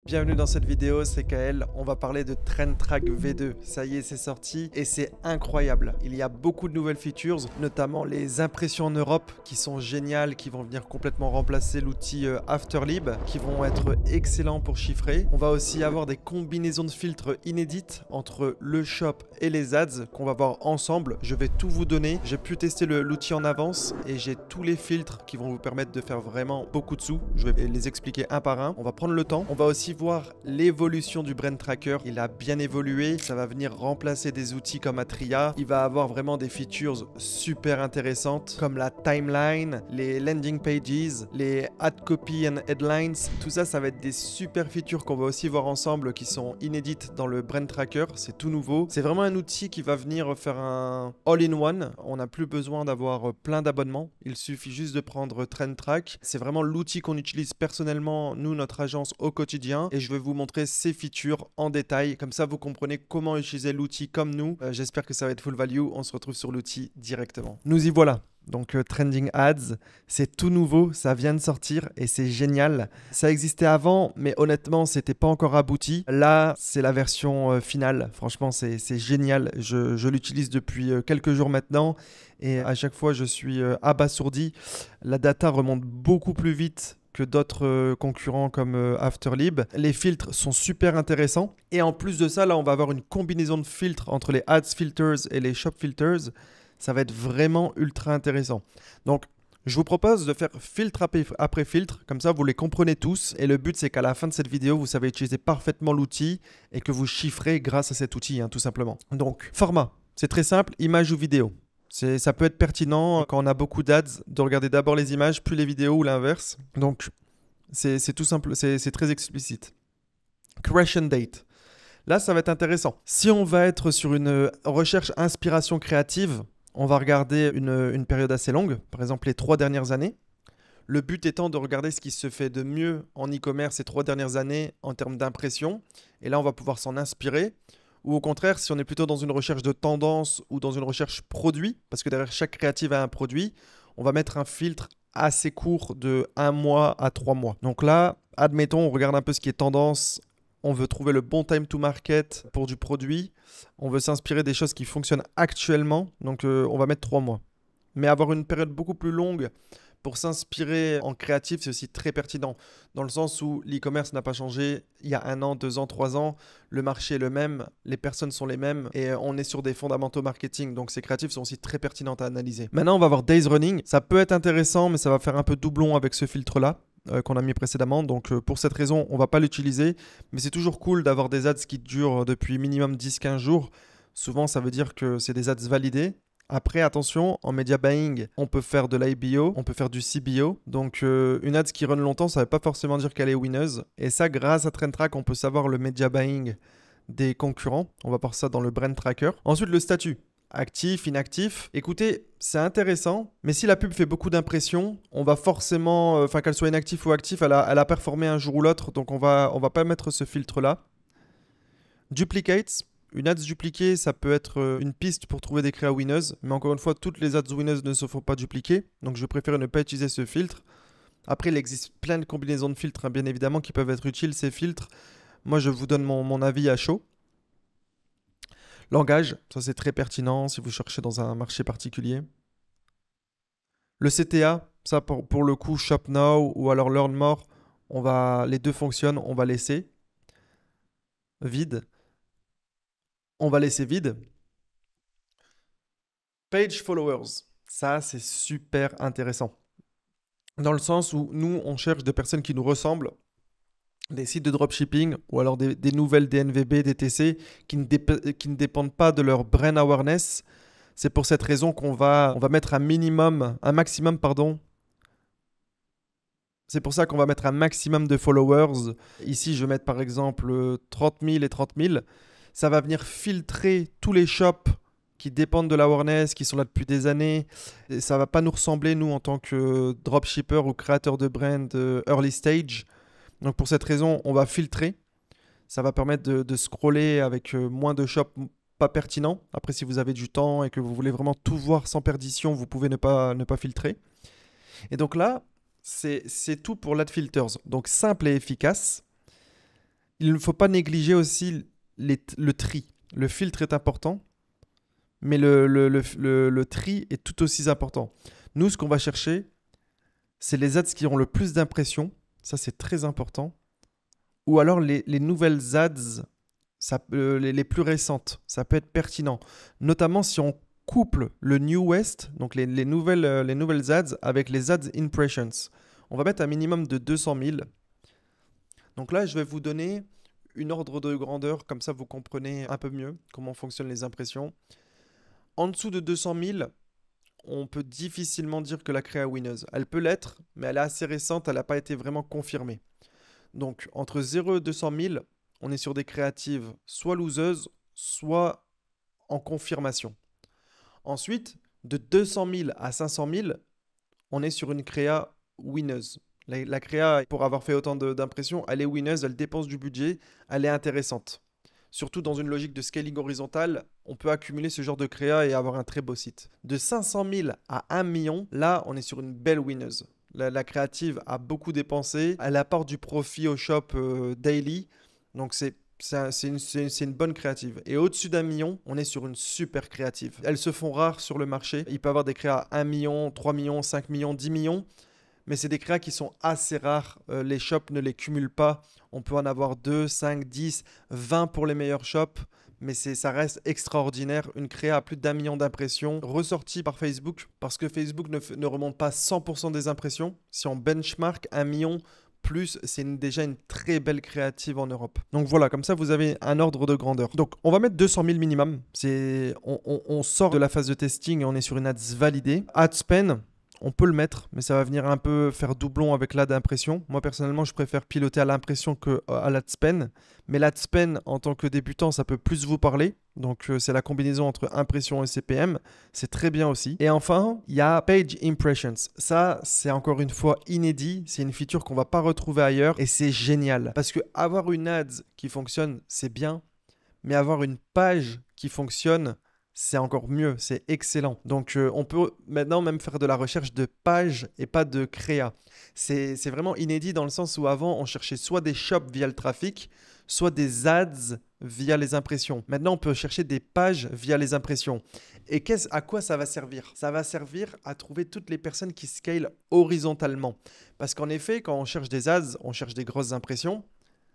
Bienvenue dans cette vidéo, c'est Kael. On va parler de TrendTrack V2. Ça y est, c'est sorti et c'est incroyable. Il y a beaucoup de nouvelles features, notamment les impressions en Europe qui sont géniales, qui vont venir complètement remplacer l'outil Afterlib, qui vont être excellents pour chiffrer. On va aussi avoir des combinaisons de filtres inédites entre le shop et les ads qu'on va voir ensemble. Je vais tout vous donner. J'ai pu tester l'outil en avance et j'ai tous les filtres qui vont vous permettre de faire vraiment beaucoup de sous. Je vais les expliquer un par un. On va prendre le temps. On va aussi voir l'évolution du Brand Tracker. Il a bien évolué. Ça va venir remplacer des outils comme Atria. Il va avoir vraiment des features super intéressantes comme la timeline, les landing pages, les ad copy and headlines. Tout ça, ça va être des super features qu'on va aussi voir ensemble qui sont inédites dans le Brand Tracker. C'est tout nouveau. C'est vraiment un outil qui va venir faire un all-in-one. On n'a plus besoin d'avoir plein d'abonnements. Il suffit juste de prendre TrendTrack. C'est vraiment l'outil qu'on utilise personnellement, nous, notre agence, au quotidien. Et je vais vous montrer ces features en détail. Comme ça, vous comprenez comment utiliser l'outil comme nous. J'espère que ça va être full value. On se retrouve sur l'outil directement. Nous y voilà. Donc Trending Ads, c'est tout nouveau, ça vient de sortir et c'est génial. Ça existait avant, mais honnêtement, c'était pas encore abouti. Là, c'est la version finale. Franchement, c'est génial. Je l'utilise depuis quelques jours maintenant et à chaque fois, je suis abasourdi. La data remonte beaucoup plus vite que d'autres concurrents comme Afterlib. Les filtres sont super intéressants. Et en plus de ça, là, on va avoir une combinaison de filtres entre les Ads Filters et les Shop Filters. Ça va être vraiment ultra intéressant. Donc, je vous propose de faire filtre après filtre, comme ça vous les comprenez tous. Et le but, c'est qu'à la fin de cette vidéo, vous savez utiliser parfaitement l'outil et que vous chiffrez grâce à cet outil, tout simplement. Donc, format, c'est très simple, image ou vidéo. Ça peut être pertinent quand on a beaucoup d'ads de regarder d'abord les images, puis les vidéos ou l'inverse. Donc, c'est tout simple, c'est très explicite. Creation date. Là, ça va être intéressant. Si on va être sur une recherche inspiration créative, on va regarder une période assez longue, par exemple les 3 dernières années. Le but étant de regarder ce qui se fait de mieux en e-commerce ces 3 dernières années en termes d'impression. Et là, on va pouvoir s'en inspirer. Ou au contraire, si on est plutôt dans une recherche de tendance ou dans une recherche produit, parce que derrière chaque créative a un produit, on va mettre un filtre assez court de 1 mois à 3 mois. Donc là, admettons, on regarde un peu ce qui est tendance. On veut trouver le bon time to market pour du produit. On veut s'inspirer des choses qui fonctionnent actuellement. Donc, on va mettre 3 mois. Mais avoir une période beaucoup plus longue pour s'inspirer en créatif, c'est aussi très pertinent. Dans le sens où l'e-commerce n'a pas changé il y a 1 an, 2 ans, 3 ans. Le marché est le même, les personnes sont les mêmes et on est sur des fondamentaux marketing. Donc, ces créatifs sont aussi très pertinents à analyser. Maintenant, on va voir Days Running. Ça peut être intéressant, mais ça va faire un peu doublon avec ce filtre-là qu'on a mis précédemment. Donc pour cette raison, on ne va pas l'utiliser. Mais c'est toujours cool d'avoir des ads qui durent depuis minimum 10-15 jours. Souvent, ça veut dire que c'est des ads validés. Après, attention, en media buying, on peut faire de l'IBO, on peut faire du CBO. Donc une ads qui run longtemps, ça ne veut pas forcément dire qu'elle est winneuse. Et ça, grâce à TrendTrack, on peut savoir le media buying des concurrents. On va voir ça dans le Brand Tracker. Ensuite, le statut. Actif, inactif. Écoutez, c'est intéressant, mais si la pub fait beaucoup d'impressions, on va forcément, qu'elle soit inactive ou active, elle a performé un jour ou l'autre, donc on va pas mettre ce filtre-là. Duplicates. Une ads dupliquée, ça peut être une piste pour trouver des créas winneuses, mais encore une fois, toutes les ads winneuses ne se font pas dupliquer, donc je préfère ne pas utiliser ce filtre. Après, il existe plein de combinaisons de filtres, bien évidemment, qui peuvent être utiles, ces filtres. Moi, je vous donne mon avis à chaud. Langage, ça c'est très pertinent si vous cherchez dans un marché particulier. Le CTA, ça pour le coup, Shop Now ou alors Learn More, les deux fonctionnent, on va laisser vide. On va laisser vide. Page Followers, ça c'est super intéressant. Dans le sens où nous, on cherche des personnes qui nous ressemblent, des sites de dropshipping ou alors des nouvelles DNVB, DTC qui ne dépendent pas de leur brand awareness. C'est pour cette raison qu'on va mettre un maximum. C'est pour ça qu'on va mettre un maximum de followers. Ici, je vais mettre par exemple 30 000 et 30 000. Ça va venir filtrer tous les shops qui dépendent de l'awareness, qui sont là depuis des années. Et ça ne va pas nous ressembler, nous, en tant que dropshipper ou créateur de brand early stage. Donc pour cette raison, on va filtrer. Ça va permettre de scroller avec moins de shops pas pertinents. Après, si vous avez du temps et que vous voulez vraiment tout voir sans perdition, vous pouvez ne pas filtrer. Et donc là, c'est tout pour l'ad filters. Donc simple et efficace. il ne faut pas négliger aussi le tri. Le filtre est important, mais le tri est tout aussi important. Nous, ce qu'on va chercher, c'est les ads qui ont le plus d'impressions. Ça, c'est très important. Ou alors les nouvelles ads, les plus récentes. Ça peut être pertinent. Notamment si on couple le New West, donc les nouvelles ads, avec les ads impressions. On va mettre un minimum de 200 000. Donc là, je vais vous donner une ordre de grandeur, comme ça vous comprenez un peu mieux comment fonctionnent les impressions. En dessous de 200 000, on peut difficilement dire que la créa est winneuse. Elle peut l'être, mais elle est assez récente, elle n'a pas été vraiment confirmée. Donc entre 0 et 200 000, on est sur des créatives soit loseuses, soit en confirmation. Ensuite, de 200 000 à 500 000, on est sur une créa winneuse. La créa, pour avoir fait autant d'impressions, elle est winneuse, elle dépense du budget, elle est intéressante. Surtout dans une logique de scaling horizontal, on peut accumuler ce genre de créa et avoir un très beau site. De 500 000 à 1 million, là, on est sur une belle winneuse. La créative a beaucoup dépensé, elle apporte du profit au shop daily, donc c'est une bonne créative. Et au-dessus d'1 million, on est sur une super créative. Elles se font rares sur le marché. Il peut y avoir des créas 1 million, 3 millions, 5 millions, 10 millions. Mais c'est des créas qui sont assez rares. Les shops ne les cumulent pas. On peut en avoir 2, 5, 10, 20 pour les meilleurs shops. Mais ça reste extraordinaire. Une créa à plus d'1 million d'impressions ressortie par Facebook. Parce que Facebook ne remonte pas 100% des impressions. Si on benchmark 1 million plus, c'est déjà une très belle créative en Europe. Donc voilà, comme ça, vous avez un ordre de grandeur. Donc, on va mettre 200 000 minimum. On sort de la phase de testing et on est sur une ads validée. Ad spend, on peut le mettre, mais ça va venir un peu faire doublon avec l'ad impression. Moi, personnellement, je préfère piloter à l'impression qu'à l'ad spend. Mais l'ad spend, en tant que débutant, ça peut plus vous parler. Donc, c'est la combinaison entre impression et CPM. C'est très bien aussi. Et enfin, il y a Page Impressions. Ça, c'est encore une fois inédit. C'est une feature qu'on ne va pas retrouver ailleurs. Et c'est génial. Parce que avoir une ads qui fonctionne, c'est bien. Mais avoir une page qui fonctionne, c'est encore mieux, c'est excellent. Donc, on peut maintenant même faire de la recherche de pages et pas de créa. C'est vraiment inédit dans le sens où avant, on cherchait soit des shops via le trafic, soit des ads via les impressions. Maintenant, on peut chercher des pages via les impressions. Et à quoi ça va servir? Ça va servir à trouver toutes les personnes qui scalent horizontalement. Parce qu'en effet, quand on cherche des ads, on cherche des grosses impressions.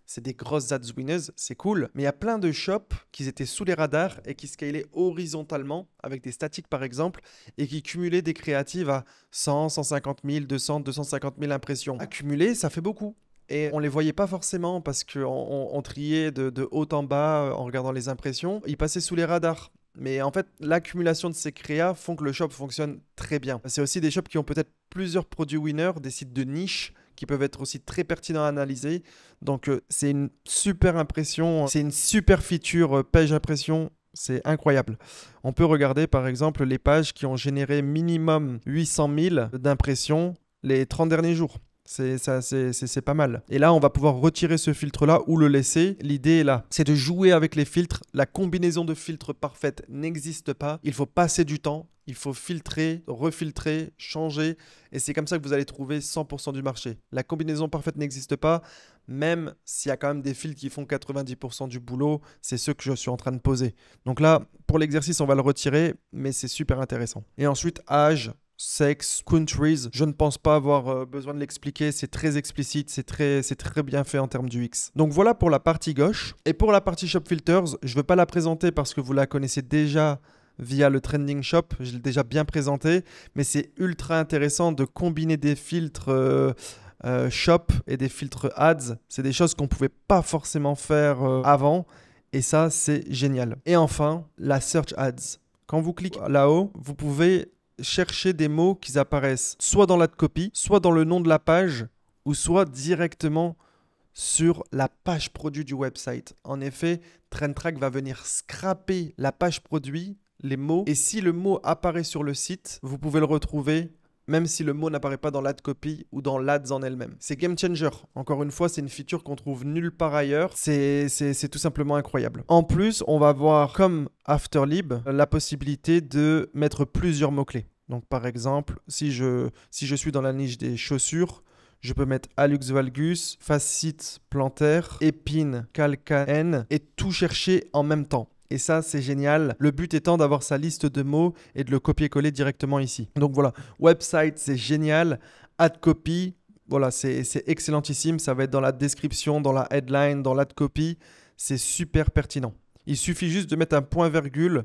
C'est des grosses ads winners, c'est cool. Mais il y a plein de shops qui étaient sous les radars et qui scalaient horizontalement avec des statiques par exemple et qui cumulaient des créatives à 100, 150 000, 200, 250 000 impressions. Accumuler, ça fait beaucoup. Et on ne les voyait pas forcément parce qu'on triait de haut en bas en regardant les impressions. Ils passaient sous les radars. Mais en fait, l'accumulation de ces créas font que le shop fonctionne très bien. C'est aussi des shops qui ont peut-être plusieurs produits winners, des sites de niche qui peuvent être aussi très pertinents à analyser. Donc, c'est une super impression, c'est une super feature page impression. C'est incroyable. On peut regarder par exemple les pages qui ont généré minimum 800 000 d'impressions les 30 derniers jours. C'est pas mal. Et là, on va pouvoir retirer ce filtre-là ou le laisser. L'idée est là. C'est de jouer avec les filtres. La combinaison de filtres parfaite n'existe pas. Il faut passer du temps. Il faut filtrer, refiltrer, changer. Et c'est comme ça que vous allez trouver 100% du marché. La combinaison parfaite n'existe pas. Même s'il y a quand même des filtres qui font 90% du boulot, c'est ceux que je suis en train de poser. Donc là, pour l'exercice, on va le retirer. Mais c'est super intéressant. Et ensuite, âge. Sex, countries, je ne pense pas avoir besoin de l'expliquer, c'est très explicite, c'est très bien fait en termes du X. Donc voilà pour la partie gauche. Et pour la partie Shop Filters, je ne veux pas la présenter parce que vous la connaissez déjà via le Trending Shop, je l'ai déjà bien présenté, mais c'est ultra intéressant de combiner des filtres Shop et des filtres Ads. C'est des choses qu'on ne pouvait pas forcément faire avant, et ça c'est génial. Et enfin, la Search Ads. Quand vous cliquez là-haut, vous pouvez chercher des mots qui apparaissent soit dans l'ad copy, soit dans le nom de la page, ou soit directement sur la page produit du website. En effet, TrendTrack va venir scraper la page produit, les mots, et si le mot apparaît sur le site, vous pouvez le retrouver même si le mot n'apparaît pas dans l'ad copy ou dans l'ads en elle-même. C'est game changer. Encore une fois, c'est une feature qu'on trouve nulle part ailleurs. C'est tout simplement incroyable. En plus, on va avoir, comme Afterlib, la possibilité de mettre plusieurs mots-clés. Donc par exemple, si je suis dans la niche des chaussures, Je peux mettre Alux valgus, Facite plantaire, Épine calcaène et tout chercher en même temps. Et ça, c'est génial. Le but étant d'avoir sa liste de mots et de le copier-coller directement ici. Donc voilà, website, c'est génial. Add copy, voilà, c'est excellentissime. Ça va être dans la description, dans la headline, dans l'add copy. C'est super pertinent. Il suffit juste de mettre un point-virgule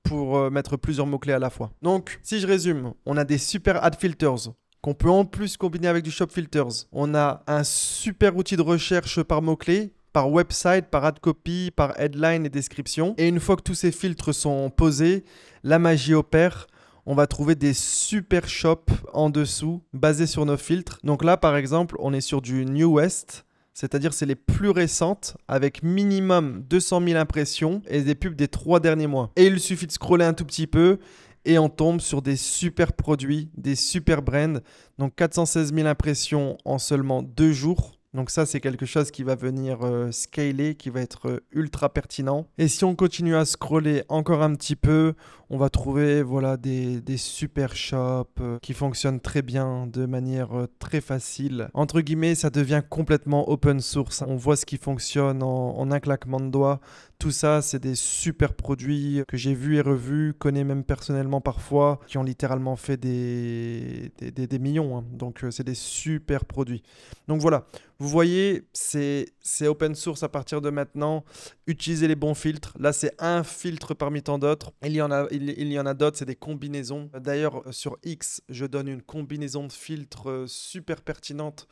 pour mettre plusieurs mots-clés à la fois. Donc, si je résume, on a des super ad filters qu'on peut en plus combiner avec du shop filters. On a un super outil de recherche par mots-clés, par website, par ad copy, par headline et description. Et une fois que tous ces filtres sont posés, la magie opère. On va trouver des super shops en dessous basés sur nos filtres. Donc là, par exemple, on est sur du New West. C'est-à-dire c'est les plus récentes avec minimum 200 000 impressions et des pubs des 3 derniers mois. Et il suffit de scroller un tout petit peu et on tombe sur des super produits, des super brands. Donc 416 000 impressions en seulement 2 jours. Donc ça, c'est quelque chose qui va venir scaler, qui va être ultra pertinent. Et si on continue à scroller encore un petit peu, on va trouver voilà, des super shops qui fonctionnent très bien, de manière très facile. Entre guillemets, ça devient complètement open source. On voit ce qui fonctionne en un claquement de doigts. Tout ça, c'est des super produits que j'ai vus et revus, connais même personnellement parfois, qui ont littéralement fait des millions. Hein. Donc, c'est des super produits. Donc voilà, vous voyez, c'est open source à partir de maintenant. Utilisez les bons filtres. Là, c'est un filtre parmi tant d'autres. Il y en a d'autres, c'est des combinaisons. D'ailleurs, sur X, je donne une combinaison de filtres super pertinente.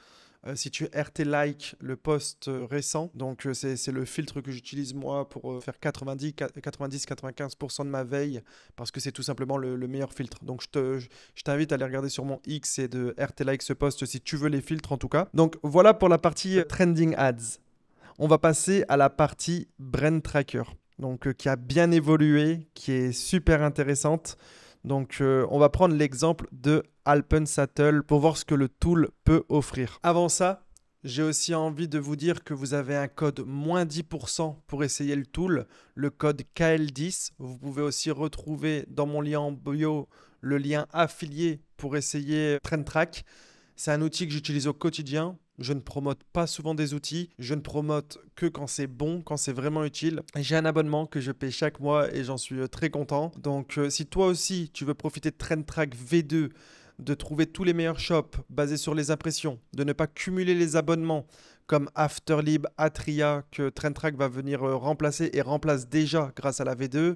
Si tu RT-like le post récent, donc c'est le filtre que j'utilise moi pour faire 90-95% de ma veille parce que c'est tout simplement le meilleur filtre. Donc je t'invite à aller regarder sur mon X et de RT-like ce post si tu veux les filtres en tout cas. Donc voilà pour la partie Trending Ads. On va passer à la partie Brand Tracker, donc qui a bien évolué, qui est super intéressante. Donc, on va prendre l'exemple de Alpensatel pour voir ce que le tool peut offrir. Avant ça, j'ai aussi envie de vous dire que vous avez un code moins 10% pour essayer le tool, le code KL10. Vous pouvez aussi retrouver dans mon lien en bio le lien affilié pour essayer TrendTrack. C'est un outil que j'utilise au quotidien. Je ne promote pas souvent des outils. Je ne promote que quand c'est bon, quand c'est vraiment utile. J'ai un abonnement que je paye chaque mois et j'en suis très content. Donc, si toi aussi, tu veux profiter de TrendTrack V2, de trouver tous les meilleurs shops basés sur les impressions, de ne pas cumuler les abonnements comme Afterlib, Atria, que TrendTrack va venir remplacer et remplace déjà grâce à la V2,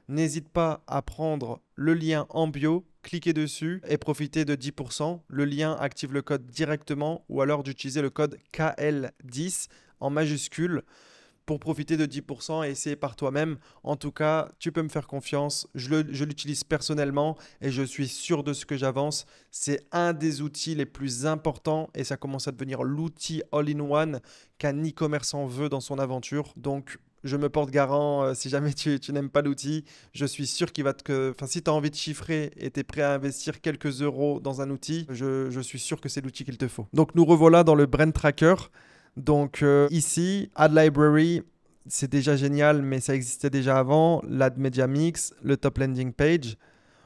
n'hésite pas à prendre le lien en bio, cliquez dessus et profitez de 10%. Le lien active le code directement ou alors d'utiliser le code KL10 en majuscule pour profiter de 10% et essayer par toi-même. En tout cas, tu peux me faire confiance. Je l'utilise personnellement et je suis sûr de ce que j'avance. C'est un des outils les plus importants et ça commence à devenir l'outil all-in-one qu'un e-commerçant veut dans son aventure. Donc, je me porte garant, si jamais tu n'aimes pas l'outil, je suis sûr qu'il va si tu as envie de chiffrer et tu es prêt à investir quelques euros dans un outil, je suis sûr que c'est l'outil qu'il te faut. Donc nous revoilà dans le Brand Tracker. Donc ici, Ad Library, c'est déjà génial, mais ça existait déjà avant. L'Ad Media Mix, le Top Landing Page.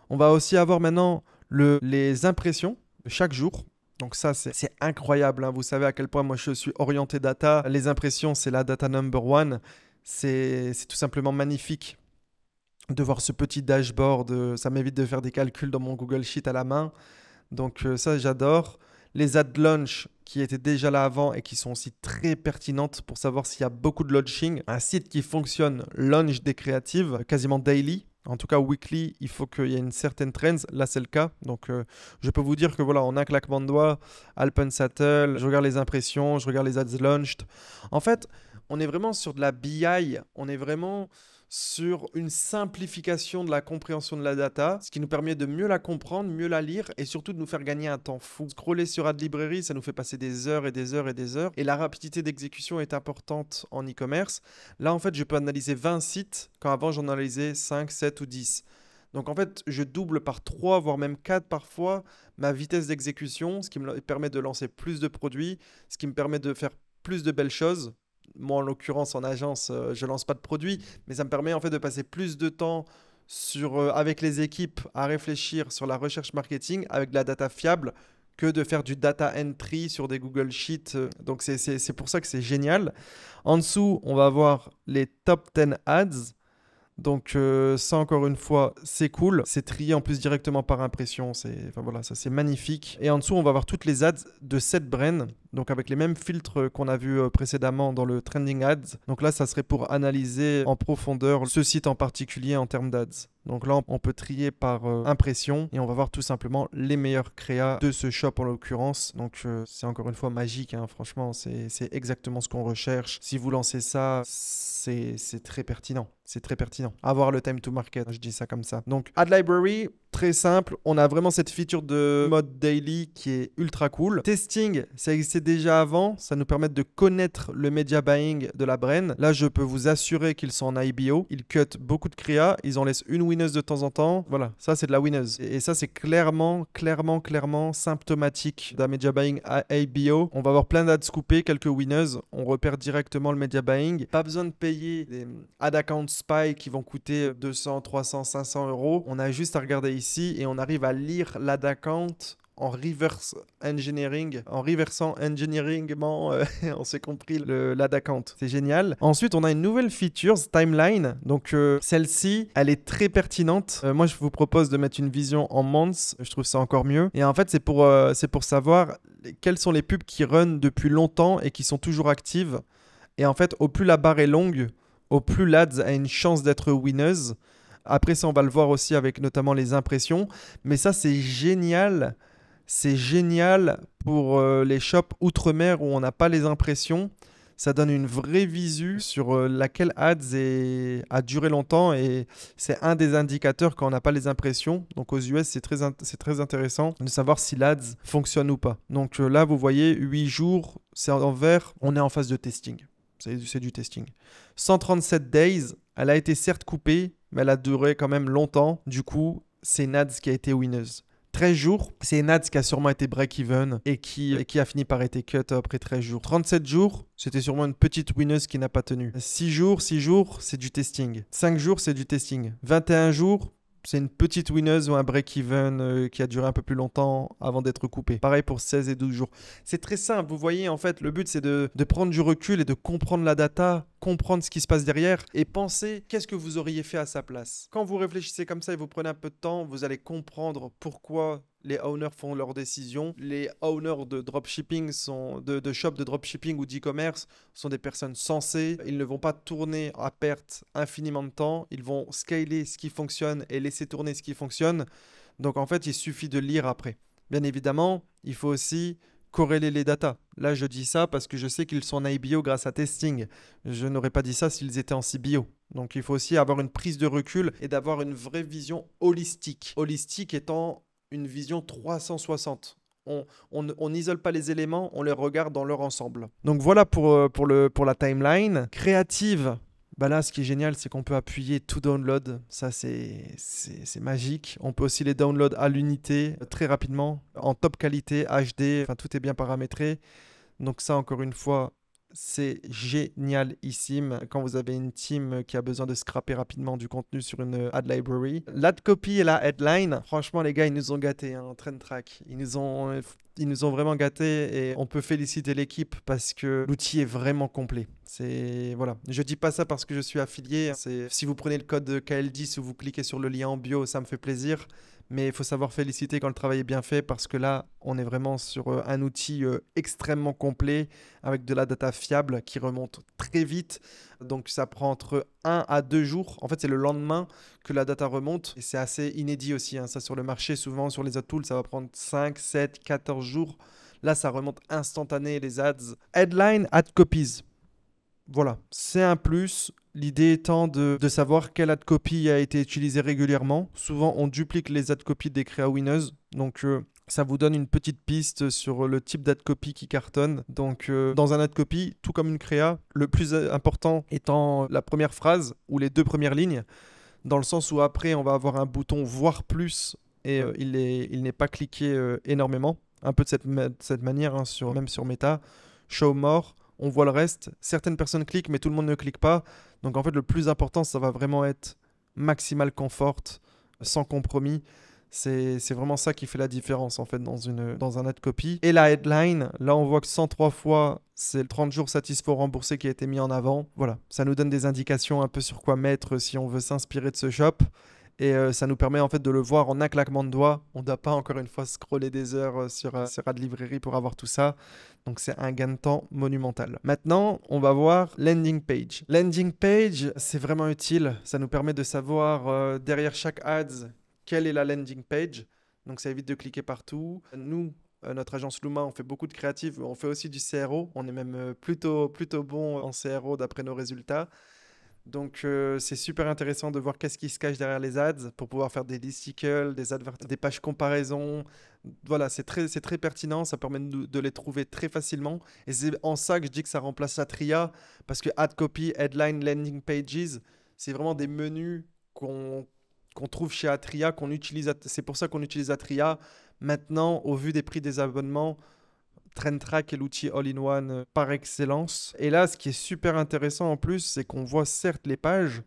On va aussi avoir maintenant les impressions chaque jour. Donc ça, c'est incroyable. Hein. Vous savez à quel point moi je suis orienté data. Les impressions, c'est la data number one. C'est tout simplement magnifique de voir ce petit dashboard. Ça m'évite de faire des calculs dans mon Google Sheet à la main. Donc ça, j'adore. Les ad launch qui étaient déjà là avant et qui sont aussi très pertinentes pour savoir s'il y a beaucoup de launching. Un site qui fonctionne launch des créatives quasiment daily. En tout cas, weekly, il faut qu'il y ait une certaine trend. Là, c'est le cas. Donc, je peux vous dire que voilà, en un claquement de doigts, Alpensatel, je regarde les impressions, je regarde les ads launched. En fait, on est vraiment sur de la BI. On est vraiment sur une simplification de la compréhension de la data, ce qui nous permet de mieux la comprendre, mieux la lire et surtout de nous faire gagner un temps fou. Scroller sur Ad Library, ça nous fait passer des heures et des heures et des heures. Et la rapidité d'exécution est importante en e-commerce. Là, en fait, je peux analyser 20 sites quand avant, j'en analysais 5, 7 ou 10. Donc, en fait, je double par 3, voire même 4 parfois ma vitesse d'exécution, ce qui me permet de lancer plus de produits, ce qui me permet de faire plus de belles choses. Moi, en l'occurrence, en agence, je lance pas de produits, mais ça me permet en fait de passer plus de temps avec les équipes à réfléchir sur la recherche marketing avec de la data fiable que de faire du data entry sur des Google Sheets. Donc c'est pour ça que c'est génial. En dessous, on va avoir les top 10 ads. Donc ça encore une fois c'est cool, c'est trié en plus directement par impression, enfin, voilà, ça c'est magnifique. Et en dessous on va avoir toutes les ads de SETBrain, donc avec les mêmes filtres qu'on a vu précédemment dans le trending ads. Donc là ça serait pour analyser en profondeur ce site en particulier en termes d'ads. Donc là on peut trier par impression et on va voir tout simplement les meilleurs créas de ce shop en l'occurrence. Donc c'est encore une fois magique, hein. Franchement c'est exactement ce qu'on recherche. Si vous lancez ça, c'est très pertinent. C'est très pertinent. Avoir le time to market, je dis ça comme ça. Donc, Ad Library, très simple. On a vraiment cette feature de mode daily qui est ultra cool. Testing, ça existait déjà avant. Ça nous permet de connaître le media buying de la brain. Là, je peux vous assurer qu'ils sont en IBO. Ils cut beaucoup de créas. Ils en laissent une winneuse de temps en temps. Voilà, ça, c'est de la winneuse. Et ça, c'est clairement symptomatique d'un media buying à IBO. On va avoir plein d'ads coupés, quelques winneuses. On repère directement le media buying. Pas besoin de payer des ad accounts spy qui vont coûter 200, 300, 500 euros. On a juste à regarder ici et on arrive à lire l'ad account en reverse engineering, en reversant engineeringment, on s'est compris l'ad account. C'est génial. Ensuite, on a une nouvelle feature, timeline. Donc, celle-ci, elle est très pertinente. Moi, je vous propose de mettre une vision en months. Je trouve ça encore mieux. Et en fait, c'est pour savoir quelles sont les pubs qui run depuis longtemps et qui sont toujours actives. Et en fait, au plus la barre est longue, au plus l'ADS a une chance d'être winneuse. Après ça, on va le voir aussi avec notamment les impressions. Mais ça, c'est génial. C'est génial pour les shops outre-mer où on n'a pas les impressions. Ça donne une vraie visu sur laquelle ads a duré longtemps et c'est un des indicateurs quand on n'a pas les impressions. Donc aux US, c'est très intéressant de savoir si l'ads fonctionne ou pas. Donc là, vous voyez, 8 jours, c'est en vert, on est en phase de testing. C'est du testing. 137 days, elle a été certes coupée, mais elle a duré quand même longtemps. Du coup, c'est une ads qui a été winneuse. 13 jours, c'est une ads qui a sûrement été break-even et qui a fini par être cut après 13 jours. 37 jours, c'était sûrement une petite winneuse qui n'a pas tenu. 6 jours, c'est du testing. 5 jours, c'est du testing. 21 jours, c'est une petite winneuse ou un break-even qui a duré un peu plus longtemps avant d'être coupé. Pareil pour 16 et 12 jours. C'est très simple. Vous voyez, en fait, le but, c'est de prendre du recul et de comprendre la data, comprendre ce qui se passe derrière et penser qu'est-ce que vous auriez fait à sa place. Quand vous réfléchissez comme ça et vous prenez un peu de temps, vous allez comprendre pourquoi les owners font leurs décisions. Les owners de dropshipping de shops de dropshipping ou d'e-commerce sont des personnes sensées. Ils ne vont pas tourner à perte infiniment de temps. Ils vont scaler ce qui fonctionne et laisser tourner ce qui fonctionne. Donc en fait, il suffit de lire après. Bien évidemment, il faut aussi corréler les datas. Là, je dis ça parce que je sais qu'ils sont en IBO grâce à testing. Je n'aurais pas dit ça s'ils étaient en CBO. Donc il faut aussi avoir une prise de recul et d'avoir une vraie vision holistique. Holistique étant une vision 360. On n'isole pas les éléments, on les regarde dans leur ensemble. Donc voilà pour la timeline. Créative, bah là ce qui est génial c'est qu'on peut appuyer to download. Ça c'est magique. On peut aussi les download à l'unité très rapidement, en top qualité, HD, enfin tout est bien paramétré. Donc ça encore une fois, c'est génialissime quand vous avez une team qui a besoin de scraper rapidement du contenu sur une ad library. L'ad copy et la headline, franchement les gars, ils nous ont gâtés, hein, TrendTrack. Ils nous ont vraiment gâtés et on peut féliciter l'équipe parce que l'outil est vraiment complet. Voilà. Je dis pas ça parce que je suis affilié. Si vous prenez le code KL10 ou vous cliquez sur le lien en bio, ça me fait plaisir. Mais il faut savoir féliciter quand le travail est bien fait parce que là, on est vraiment sur un outil extrêmement complet avec de la data fiable qui remonte très vite. Donc ça prend entre 1 à 2 jours. En fait, c'est le lendemain que la data remonte. Et c'est assez inédit aussi, hein. Ça, sur le marché, souvent sur les autres tools, ça va prendre 5, 7, 14 jours. Là, ça remonte instantané les ads. Headline, ad copies. Voilà, c'est un plus. L'idée étant de savoir quelle ad copy a été utilisée régulièrement. Souvent, on duplique les ad copies des créa winners. Donc, ça vous donne une petite piste sur le type d'ad copy qui cartonne. Donc, dans un ad copy, tout comme une créa, le plus important étant la première phrase ou les 2 premières lignes. Dans le sens où après, on va avoir un bouton voir plus et il n'est pas cliqué énormément. Un peu de cette manière, hein, même sur Meta. Show more. On voit le reste. Certaines personnes cliquent, mais tout le monde ne clique pas. Donc en fait, le plus important, ça va vraiment être maximal comfort, sans compromis. C'est vraiment ça qui fait la différence en fait dans un ad copy. Et la headline, là on voit que 103 fois, c'est le 30 jours satisfait remboursé qui a été mis en avant. Voilà, ça nous donne des indications un peu sur quoi mettre si on veut s'inspirer de ce shop. Et ça nous permet en fait de le voir en un claquement de doigts. On ne doit pas encore une fois scroller des heures sur Ad Librairie pour avoir tout ça. Donc c'est un gain de temps monumental. Maintenant, on va voir landing page. Landing page, c'est vraiment utile. Ça nous permet de savoir derrière chaque ads quelle est la landing page. Donc ça évite de cliquer partout. Nous, notre agence Luma, on fait beaucoup de créatifs. On fait aussi du CRO. On est même plutôt bon en CRO d'après nos résultats. Donc c'est super intéressant de voir qu'est-ce qui se cache derrière les ads pour pouvoir faire des listicles, des pages comparaison. Voilà, c'est très pertinent, ça permet de les trouver très facilement. Et c'est en ça que je dis que ça remplace Atria, parce que ad copy, headline, landing pages, c'est vraiment des menus qu'on trouve chez Atria, qu'on utilise. C'est pour ça qu'on utilise Atria. Maintenant, au vu des prix des abonnements, TrendTrack est l'outil all-in-one par excellence. Et là, ce qui est super intéressant en plus, c'est qu'on voit certes les pages,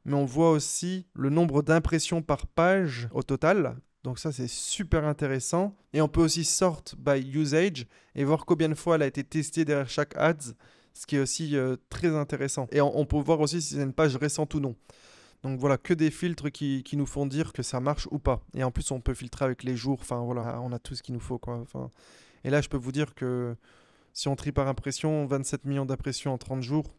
mais on voit aussi le nombre d'impressions par page au total. Donc ça, c'est super intéressant. Et on peut aussi sort by usage et voir combien de fois elle a été testée derrière chaque ads, ce qui est aussi très intéressant. Et on peut voir aussi si c'est une page récente ou non. Donc voilà, que des filtres qui nous font dire que ça marche ou pas. Et en plus, on peut filtrer avec les jours. Enfin voilà, on a tout ce qu'il nous faut, quoi. Enfin, et là, je peux vous dire que si on trie par impression, 27 millions d'impressions en 30 jours,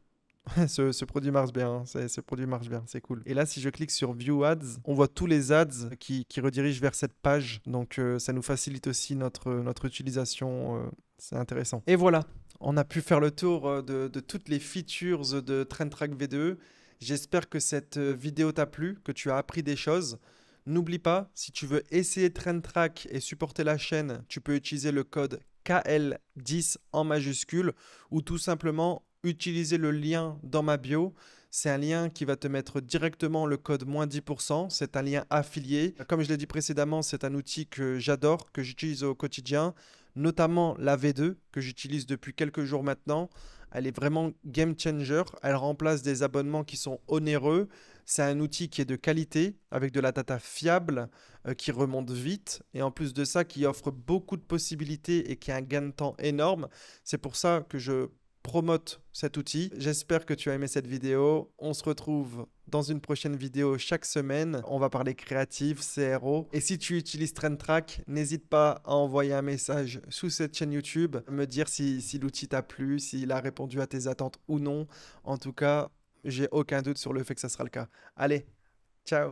ce produit marche bien. Hein. Ce produit marche bien, c'est cool. Et là, si je clique sur View Ads, on voit tous les ads qui redirigent vers cette page. Donc, ça nous facilite aussi notre utilisation. C'est intéressant. Et voilà, on a pu faire le tour de toutes les features de TrendTrack V2. J'espère que cette vidéo t'a plu, que tu as appris des choses. N'oublie pas, si tu veux essayer TrendTrack et supporter la chaîne, tu peux utiliser le code KL10 en majuscule ou tout simplement utiliser le lien dans ma bio. C'est un lien qui va te mettre directement le code moins 10%. C'est un lien affilié. Comme je l'ai dit précédemment, c'est un outil que j'adore, que j'utilise au quotidien, notamment la V2 que j'utilise depuis quelques jours maintenant. Elle est vraiment game changer. Elle remplace des abonnements qui sont onéreux. C'est un outil qui est de qualité, avec de la data fiable, qui remonte vite. Et en plus de ça, qui offre beaucoup de possibilités et qui a un gain de temps énorme. C'est pour ça que je promote cet outil. J'espère que tu as aimé cette vidéo. On se retrouve dans une prochaine vidéo chaque semaine. On va parler créatif, CRO. Et si tu utilises TrendTrack, n'hésite pas à envoyer un message sous cette chaîne YouTube, me dire si l'outil t'a plu, s'il a répondu à tes attentes ou non. En tout cas, j'ai aucun doute sur le fait que ça sera le cas. Allez, ciao!